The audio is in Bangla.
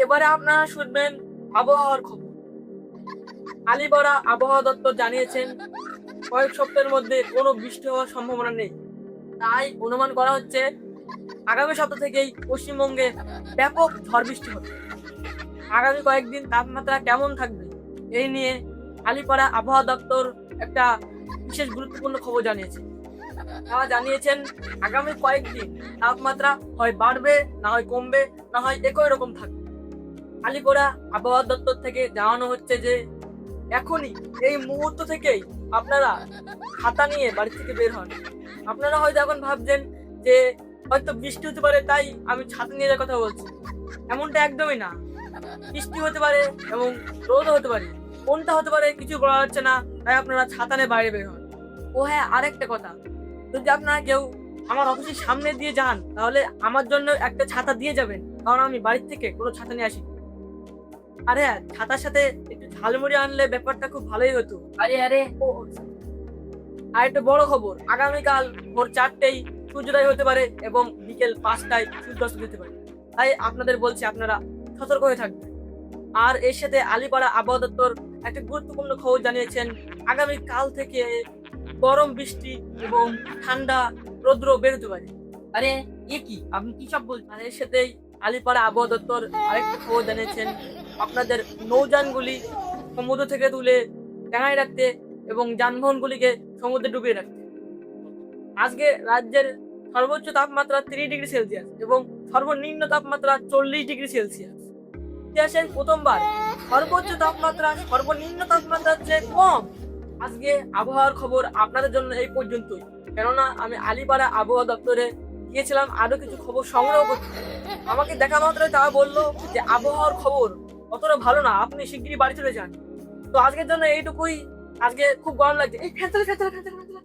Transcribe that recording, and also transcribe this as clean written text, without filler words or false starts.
এবারে আপনারা শুনবেন আবহাওয়ার খবর। আলিপাড়া আবহাওয়া দপ্তর জানিয়েছেন কয়েক সপ্তাহের মধ্যে কোনো বৃষ্টি হওয়ার সম্ভাবনা নেই। তাই অনুমান করা হচ্ছে আগামী সপ্তাহ থেকেই পশ্চিমবঙ্গে ব্যাপক ঝড় বৃষ্টি হবে। আগামী কয়েকদিন তাপমাত্রা কেমন থাকবে এই নিয়ে আলিপাড়া আবহাওয়া দপ্তর একটা বিশেষ গুরুত্বপূর্ণ খবর জানিয়েছে। তারা জানিয়েছেন আগামী কয়েকদিন তাপমাত্রা হয় বাড়বে, না হয় কমবে, না হয় একই রকম থাকবে। আলিপুরা আবহাওয়া দপ্তর থেকে জানানো হচ্ছে যে এখনই এই মুহূর্ত থেকেই আপনারা ছাতা নিয়ে বাড়ি থেকে বের হন। আপনারা হয়তো এখন ভাবছেন যে হয়তো বৃষ্টি হতে পারে তাই আমি ছাতা নিয়ে যাওয়ার কথা বলছি। এমনটা একদমই না। বৃষ্টি হতে পারে এবং রোদও হতে পারে, কোনটা হতে পারে কিছু বলা যাচ্ছে না, তাই আপনারা ছাতা নিয়ে বাইরে বের হন। ও হ্যাঁ, আরেকটা কথা, যদি আপনারা কেউ আমার অফিসের সামনে দিয়ে যান তাহলে আমার জন্য একটা ছাতা দিয়ে যাবেন, কারণ আমি বাড়ির থেকে কোনো ছাতা নিয়ে আসি। আর হ্যাঁ, ছাতার সাথে একটু ঝালমুড়ি আনলে ব্যাপারটা খুব ভালোই হতো। আরে আরে ও, আর একটা বড় খবর, আগামীকাল ভোর 4টেই সূর্যোদয় হতে পারে এবং বিকেল 5টায় সূর্যাস্ত যেতে পারে। তাই আপনাদের বলছি আপনারা সতর্ক হয়ে থাকবেন। আর এর সাথে আলিপাড়া আবহাওয়া দপ্তর একটা গুরুত্বপূর্ণ খবর জানিয়েছেন, আগামী কাল থেকে গরম বৃষ্টি এবং ঠান্ডা রৌদ্র বেরোতে পারে। আরে এ কি, আপনি কি সব বলছেন? আর এর সাথেই আলিপাড়া আবহাওয়া দপ্তর আরেকটা খবর জানিয়েছেন, আপনাদের নৌযানগুলি সমুদ্র থেকে তুলে ডাঙায় রাখতে এবং যানবাহনগুলিকে সমুদ্রে ডুবিয়ে রাখতে। আজকে রাজ্যের সর্বোচ্চ তাপমাত্রা 30 ডিগ্রি সেলসিয়াস এবং সর্বনিম্ন তাপমাত্রা 40 ডিগ্রি সেলসিয়াস। ইতিহাসের প্রথমবার সর্বোচ্চ তাপমাত্রা সর্বনিম্ন তাপমাত্রার চেয়ে কম। আজকে আবহাওয়ার খবর আপনাদের জন্য এই পর্যন্তই, কেননা আমি আলিপাড়া আবহাওয়া দপ্তরে গিয়েছিলাম আরো কিছু খবর সংগ্রহ করতে। আমাকে দেখা মাত্রই তারা বললো যে আবহাওয়ার খবর অতটা ভালো না, আপনি শিগগিরই বাড়ি চলে যান। তো আজকের জন্য এইটুকুই। আজকে খুব গরম লাগছে, এই ফ্যান চালা, ফ্যান চালা, ফ্যান চালা, ফ্যান চালা।